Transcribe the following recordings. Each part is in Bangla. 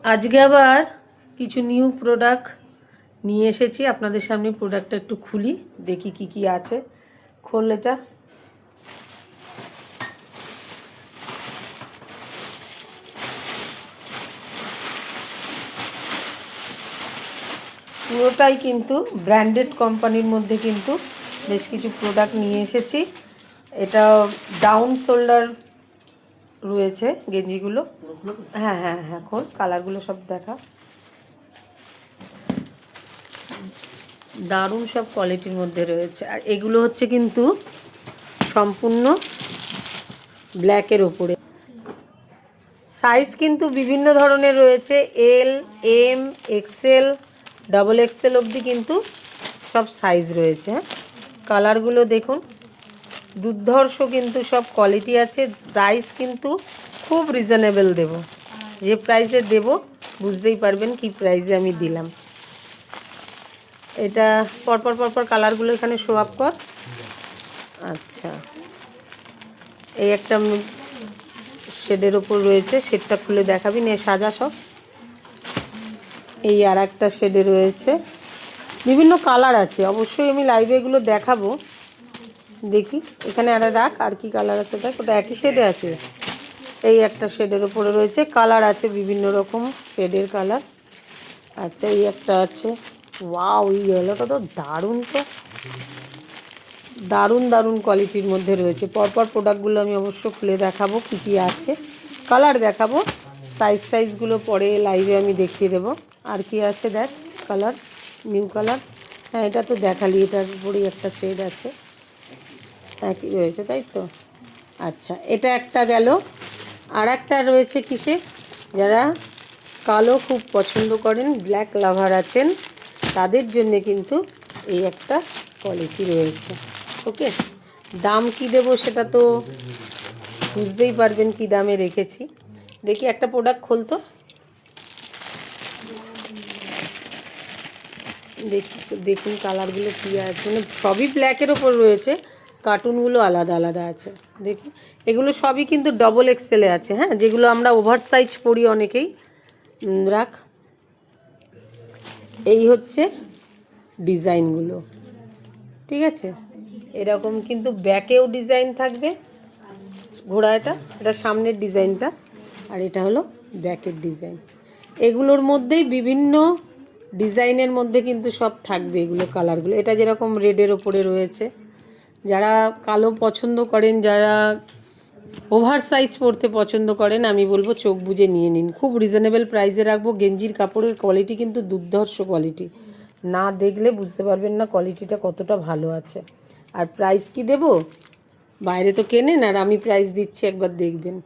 আজকে আবার কিছু নিউ প্রোডাক্ট নিয়ে এসেছি আপনাদের সামনে। প্রোডাক্টটা একটু খুলি, দেখি কি কি আছে। খোল এটা। পুরোটাই কিন্তু ব্র্যান্ডেড কোম্পানির মধ্যে কিন্তু বেশ কিছু প্রোডাক্ট নিয়ে এসেছি। এটা ডাউন শোল্ডার রয়েছে গেঞ্জিগুলো। হ্যাঁ হ্যাঁ হ্যাঁ, খোল, কালারগুলো সব দেখা। দারুণ সব কোয়ালিটির মধ্যে রয়েছে। আর এগুলো হচ্ছে কিন্তু সম্পূর্ণ ব্ল্যাকের ওপরে। সাইজ কিন্তু বিভিন্ন ধরনের রয়েছে, এল, এম, এক্সেল, ডবল এক্সেল অবধি কিন্তু সব সাইজ রয়েছে। কালারগুলো দেখুন, দুর্ধর্ষ কিন্তু সব কোয়ালিটি আছে। প্রাইস কিন্তু খুব রিজনেবল দেব, যে প্রাইসে দেব বুঝতেই পারবেন কি প্রাইসে আমি দিলাম। এটা পরপর পরপর কালারগুলো এখানে শো আপ কর। আচ্ছা, এই একটা শেডের ওপর রয়েছে, শেডটা খুলে দেখাবি নে, সাজা সব। এই আর একটা শেডে রয়েছে, বিভিন্ন কালার আছে। অবশ্যই আমি লাইভে এগুলো দেখাবো। দেখি এখানে আর রাখ, আর কি কালার আছে দেখ। ওটা একই শেডে আছে। এই একটা শেডের ওপরে রয়েছে, কালার আছে বিভিন্ন রকম শেডের কালার। আচ্ছা, এই একটা আছে। ওয়াও, এই ইয়েলোটা তো দারুণ, তো দারুণ দারুণ কোয়ালিটির মধ্যে রয়েছে। পরপর প্রোডাক্টগুলো আমি অবশ্য খুলে দেখাবো কি কি আছে, কালার দেখাবো। সাইজ টাইজগুলো পরে লাইভে আমি দেখিয়ে দেবো। আর কি আছে দেখ, কালার, নিউ কালার। হ্যাঁ, এটা তো দেখালি, এটার উপরেই একটা শেড আছে, একই রয়েছে তাই তো। আচ্ছা, এটা একটা গেল। আর একটা রয়েছে কিসে, যারা কালো খুব পছন্দ করেন, ব্ল্যাক লাভার আছেন, তাদের জন্যে কিন্তু এই একটা কোয়ালিটি রয়েছে। ওকে, দাম কি দেব সেটা তো বুঝতেই পারবেন কি দামে রেখেছি। দেখি একটা প্রোডাক্ট খুলতো, দেখুন কালারগুলো কী আছে। মানে সবই ব্ল্যাকের ওপর রয়েছে, কার্টুনগুলো আলাদা আলাদা আছে। দেখি, এগুলো সবই কিন্তু ডবল এক্সেলে আছে। হ্যাঁ, যেগুলো আমরা ওভার সাইজ পরি অনেকেই। রাখ, এই হচ্ছে ডিজাইনগুলো, ঠিক আছে। এরকম কিন্তু ব্যাকেও ডিজাইন থাকবে। ঘোড়া, এটা সামনের ডিজাইনটা, আর এটা হলো ব্যাকের ডিজাইন। এগুলোর মধ্যেই বিভিন্ন ডিজাইনের মধ্যে কিন্তু সব থাকবে এগুলো, কালারগুলো। এটা যেরকম রেডের ওপরে রয়েছে, যারা কালো পছন্দ করেন, যারা ওভার সাইজ পরতে পছন্দ করেন, আমি বলবো চোখ বুজে নিয়ে নিন। খুব রিজনেবল প্রাইসে রাখবো। গেঞ্জির কাপড়ের কোয়ালিটি কিন্তু দুর্ধর্ষ কোয়ালিটি, না দেখলে বুঝতে পারবেন না কোয়ালিটিটা কতটা ভালো আছে। আর প্রাইস কি দেব, বাইরে তো কেনেন, আর আমি প্রাইস দিচ্ছি, একবার দেখবেন।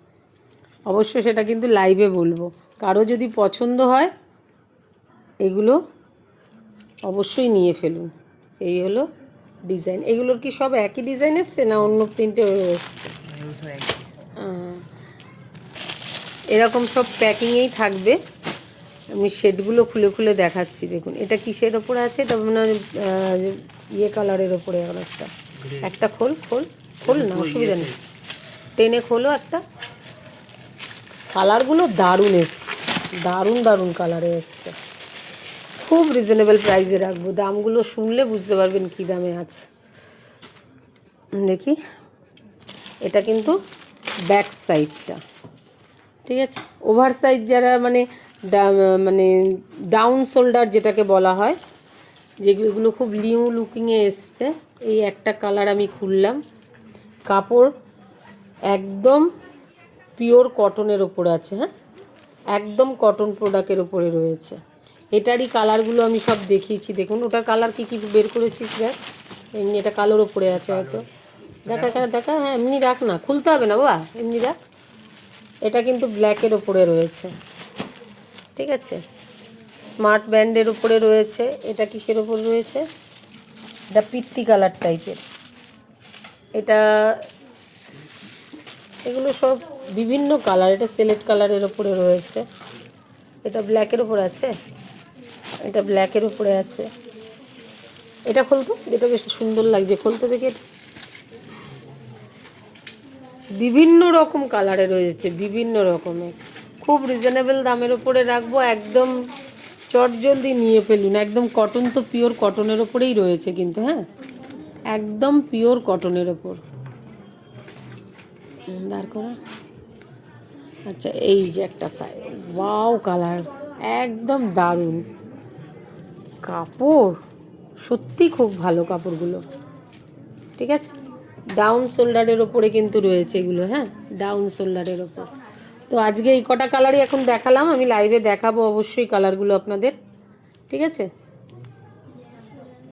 অবশ্য সেটা কিন্তু লাইভে বলবো। কারো যদি পছন্দ হয় এগুলো অবশ্যই নিয়ে ফেলুন। এই হলো ডিজাইন। এগুলোর কি সব একই ডিজাইন এসছে না অন্য প্রিন্টে এসছে? এরকম সব প্যাকিংয়েই থাকবে। আমি শেডগুলো খুলে খুলে দেখাচ্ছি। দেখুন, এটা কিসের ওপরে আছে, এটা মানে ইয়ে কালারের ওপরে। একটা একটা খোল, খোল খোল না, অসুবিধা নেই, টেনে খোলো একটা। কালারগুলো দারুণ এসছে, দারুণ দারুণ কালারে এসছে। খুব রিজনেবল প্রাইসে রাখবো, দামগুলো শুনলে বুঝতে পারবেন কী দামে আছে। দেখি, এটা কিন্তু ব্যাক সাইডটা, ঠিক আছে। ওভার সাইজ যারা মানে মানে ডাউন শোল্ডার যেটাকে বলা হয়, যেগুলো খুব নিউ লুকিংয়ে এসছে। এই একটা কালার আমি খুললাম। কাপড় একদম পিওর কটনের ওপরে আছে। হ্যাঁ, একদম কটন প্রোডাক্টের ওপরে রয়েছে। এটারই কালারগুলো আমি সব দেখিয়েছি। দেখুন, ওটার কালার কী কী বের করেছিস দেখ। এমনি এটা কালোর ওপরে আছে হয়তো, দেখা এখানে দেখা। হ্যাঁ, এমনি রাখ না, খুলতে হবে না বাবা, এমনি রাখ। এটা কিন্তু ব্ল্যাকের ওপরে রয়েছে, ঠিক আছে। স্মার্ট ব্যান্ডের উপরে রয়েছে। এটা কিসের ওপর রয়েছে, এটা পিত্তি কালার টাইপের। এটা, এগুলো সব বিভিন্ন কালার। এটা সিলেট কালারের ওপরে রয়েছে। এটা ব্ল্যাকের ওপরে আছে, এটা ব্ল্যাকের উপরে আছে। এটা খুলতো, এটা বেশ সুন্দর লাগছে খুলতে, দেখে। বিভিন্ন রকম কালারে রয়েছে, বিভিন্ন রকমের। খুব রিজনেবল দামের ওপরে রাখবো, একদম চটজলদি নিয়ে ফেলুন। একদম কটন, তো পিওর কটনের ওপরেই রয়েছে কিন্তু, হ্যাঁ একদম পিওর কটনের ওপর। দাঁড় করো। আচ্ছা এই যে একটা সাইজ, ওয়াও কালার, একদম দারুণ কাপড়, সত্যি খুব ভালো কাপড়গুলো। ঠিক আছে, ডাউন শোল্ডারের ওপরে কিন্তু রয়েছে এগুলো, হ্যাঁ ডাউন শোল্ডারের ওপর। তো আজকে এই কটা কালারই এখন দেখালাম, আমি লাইভে দেখাবো অবশ্যই কালারগুলো আপনাদের। ঠিক আছে।